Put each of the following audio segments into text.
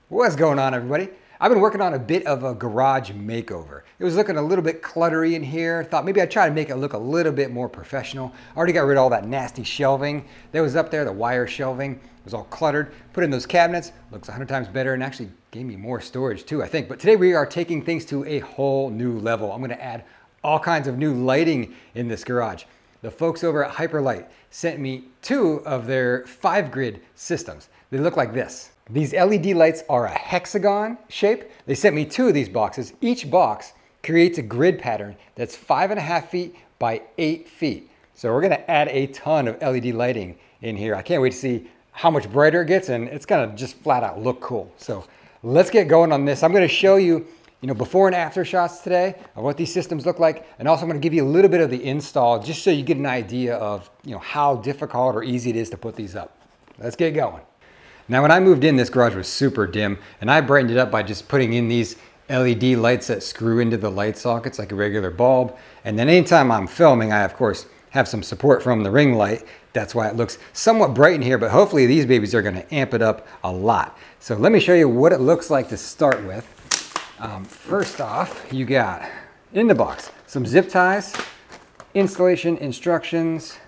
What's going on, everybody? I've been working on a bit of a garage makeover. It was looking a little bit cluttery in here. Thought maybe I'd try to make it look a little bit more professional. I already got rid of all that nasty shelving that was up there, the wire shelving. It was all cluttered. Put in those cabinets, looks 100 times better and actually gave me more storage too, I think. But today we are taking things to a whole new level. I'm gonna add all kinds of new lighting in this garage. The folks over at Hyperlight sent me 2 of their 5-grid systems. They look like this. These LED lights are a hexagon shape. They sent me 2 of these boxes. Each box creates a grid pattern that's 5.5 feet by 8 feet. So we're gonna add a ton of LED lighting in here. I can't wait to see how much brighter it gets, and it's gonna just flat out look cool. So let's get going on this. I'm gonna show you, before and after shots today of what these systems look like. And also I'm gonna give you a little bit of the install just so you get an idea of, how difficult or easy it is to put these up. Let's get going. Now, when I moved in, this garage was super dim, and I brightened it up by just putting in these LED lights that screw into the light sockets like a regular bulb. And then anytime I'm filming, I of course have some support from the ring light. That's why it looks somewhat bright in here, but hopefully these babies are gonna amp it up a lot. So let me show you what it looks like to start with. First off, you got in the box some zip ties, installation instructions,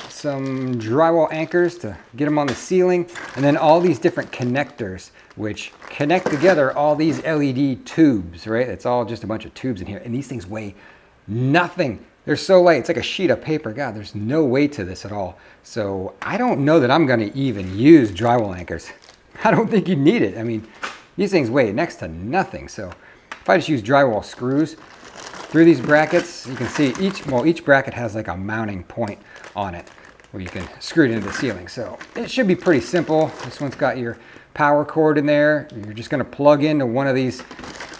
some drywall anchors to get them on the ceiling, and then all these different connectors which connect together all these LED tubes, right? It's all just a bunch of tubes in here, and these things weigh nothing. They're so light, it's like a sheet of paper. God, there's no weight to this at all. So I don't know that I'm gonna even use drywall anchors. I don't think you need it. I mean, these things weigh next to nothing. So if I just use drywall screws through these brackets, you can see each bracket has like a mounting point on it where you can screw it into the ceiling. So it should be pretty simple. This one's got your power cord in there. You're just gonna plug into one of these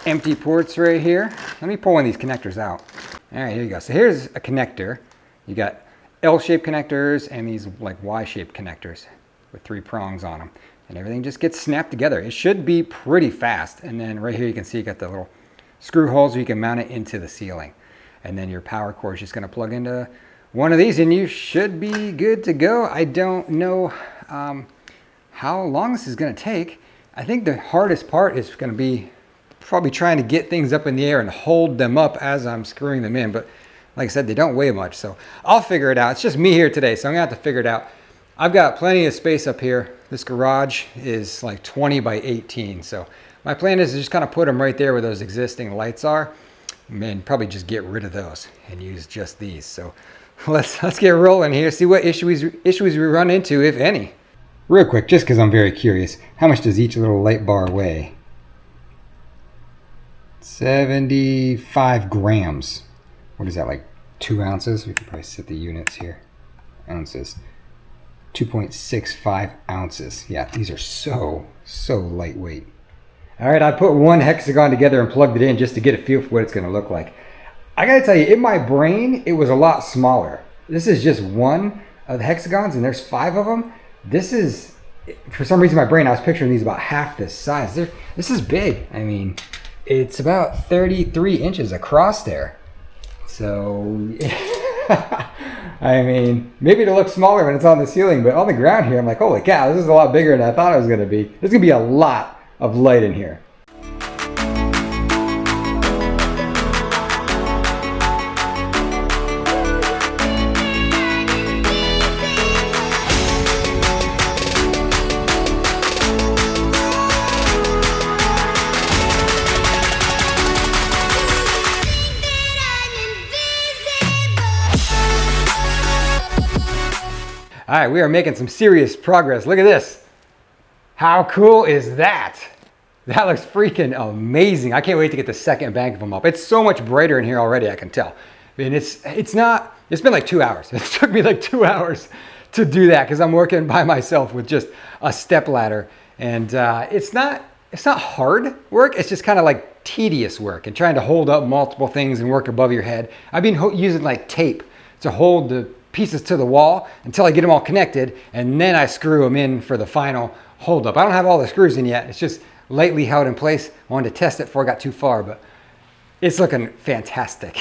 empty ports right here. Let me pull one of these connectors out. All right, here you go. So here's a connector. You got L-shaped connectors and these like Y-shaped connectors with 3 prongs on them. And everything just gets snapped together. It should be pretty fast. And then right here you can see you got the little screw holes where you can mount it into the ceiling. And then your power cord is just gonna plug into one of these and you should be good to go. I don't know how long this is gonna take. I think the hardest part is gonna be probably trying to get things up in the air and hold them up as I'm screwing them in. But like I said, they don't weigh much, so I'll figure it out. It's just me here today, so I'm gonna have to figure it out. I've got plenty of space up here. This garage is like 20 by 18, so my plan is to just kind of put them right there where those existing lights are, and probably just get rid of those and use just these. So let's get rolling here, see what issues we run into, if any. Real quick, just because I'm very curious, how much does each little light bar weigh? 75 grams. What is that, like 2 ounces? We can probably set the units here. Ounces. 2.65 ounces. Yeah, these are so lightweight. All right, I put one hexagon together and plugged it in just to get a feel for what it's gonna look like. I gotta tell you, in my brain, it was a lot smaller. This is just one of the hexagons and there's 5 of them. This is, for some reason in my brain, I was picturing these about half this size. This is big. I mean, it's about 33 inches across there. So, I mean, maybe it'll look smaller when it's on the ceiling, but on the ground here, I'm like, holy cow, this is a lot bigger than I thought it was gonna be. There's gonna be a lot of light in here. All right, we are making some serious progress. Look at this. How cool is that? That looks freaking amazing. I can't wait to get the second bank of them up. It's so much brighter in here already, I can tell. I mean, it's been like 2 hours. It took me like 2 hours to do that because I'm working by myself with just a step ladder. And it's not hard work. It's just kind of like tedious work and trying to hold up multiple things and work above your head. I've been using like tape to hold the pieces to the wall until I get them all connected, and then I screw them in for the final hold up. I don't have all the screws in yet. It's just lightly held in place. I wanted to test it before I got too far, but it's looking fantastic.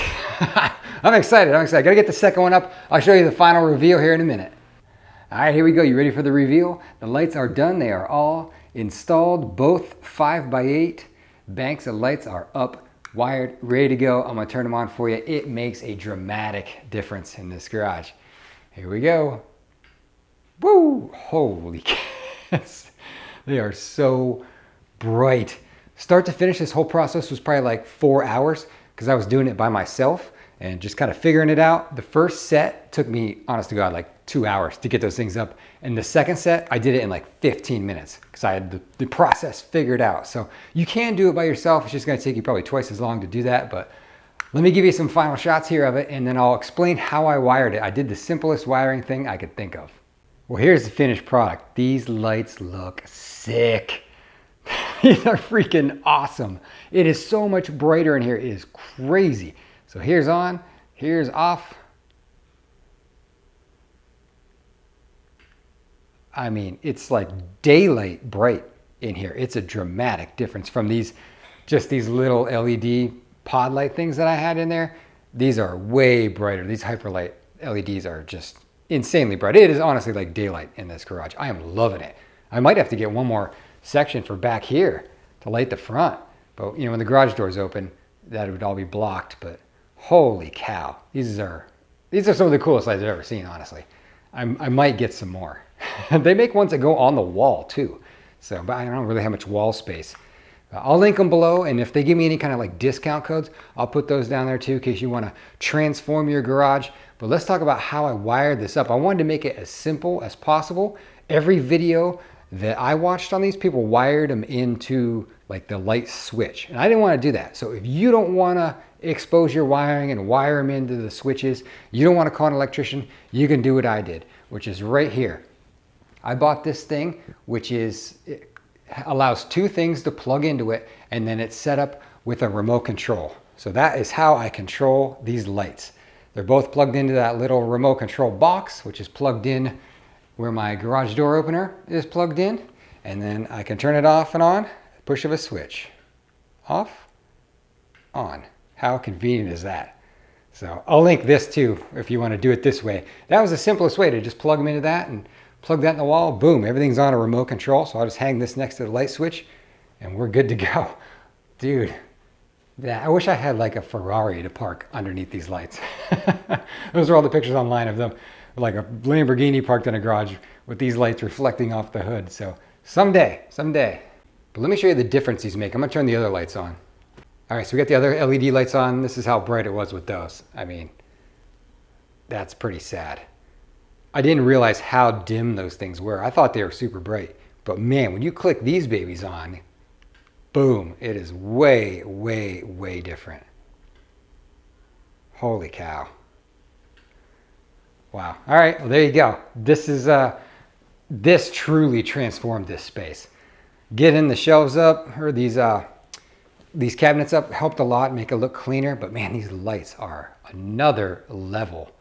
I'm excited. Gotta get the second one up. I'll show you the final reveal here in a minute. All right, here we go. You ready for the reveal? The lights are done. They are all installed. Both 5x8 banks of lights are up, wired, ready to go. I'm gonna turn them on for you. It makes a dramatic difference in this garage. Here we go. Woo! Holy cats. They are so bright. Start to finish, this whole process was probably like 4 hours because I was doing it by myself and just kind of figuring it out. The first set took me, honest to God, like 2 hours to get those things up. And the second set, I did it in like 15 minutes because I had the process figured out. So you can do it by yourself. It's just gonna take you probably twice as long to do that. But let me give you some final shots here of it, and then I'll explain how I wired it. I did the simplest wiring thing I could think of. Well, here's the finished product. These lights look sick. These are freaking awesome. It is so much brighter in here. It is crazy. So here's on, here's off. I mean, it's like daylight bright in here. It's a dramatic difference from just these little LED pod light things that I had in there. These are way brighter. These Hyperlight LEDs are just insanely bright. It is honestly like daylight in this garage. I am loving it. I might have to get one more section for back here to light the front. But you know, when the garage doors open, that would all be blocked. But holy cow, these are some of the coolest lights I've ever seen, honestly. I might get some more. They make ones that go on the wall too. So, but I don't really have much wall space. I'll link them below, and if they give me any kind of like discount codes, I'll put those down there too in case you want to transform your garage. But let's talk about how I wired this up. I wanted to make it as simple as possible. Every video that I watched on these, people wired them into like the light switch, and I didn't want to do that. So if you don't want to expose your wiring and wire them into the switches, you don't want to call an electrician, you can do what I did, which is right here. I bought this thing, which allows two things to plug into it, and then it's set up with a remote control. So that is how I control these lights. They're both plugged into that little remote control box, which is plugged in where my garage door opener is plugged in. And then I can turn it off and on, push of a switch. Off, on. How convenient is that? So I'll link this too if you want to do it this way. That was the simplest way, to just plug them into that and plug that in the wall. Boom, everything's on a remote control. So I'll just hang this next to the light switch and we're good to go. Dude, I wish I had like a Ferrari to park underneath these lights. Those are all the pictures online of them, like a Lamborghini parked in a garage with these lights reflecting off the hood. So someday. But let me show you the difference these make. I'm gonna turn the other lights on. All right, so we got the other LED lights on. This is how bright it was with those. I mean, that's pretty sad. I didn't realize how dim those things were. I thought they were super bright. But man, when you click these babies on, boom, it is way, way, way different. Holy cow. Wow. All right, well, there you go. This truly transformed this space. Getting the shelves up, or these cabinets up, helped a lot, make it look cleaner. But man, these lights are another level.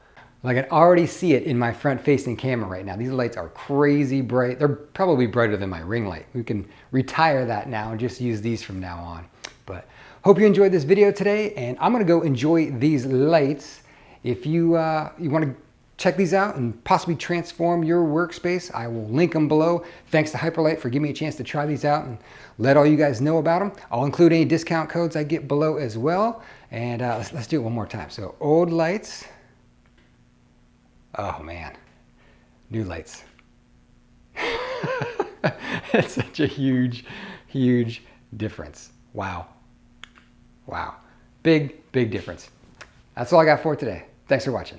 Like, I can already see it in my front facing camera right now. These lights are crazy bright. They're probably brighter than my ring light. We can retire that now and just use these from now on. But hope you enjoyed this video today, and I'm gonna go enjoy these lights. If you wanna check these out and possibly transform your workspace, I will link them below. Thanks to Hyperlight for giving me a chance to try these out and let all you guys know about them. I'll include any discount codes I get below as well. And let's do it one more time. So old lights. Oh man, new lights. It's such a huge, huge difference. Wow. Wow. Big, big difference. That's all I got for today. Thanks for watching.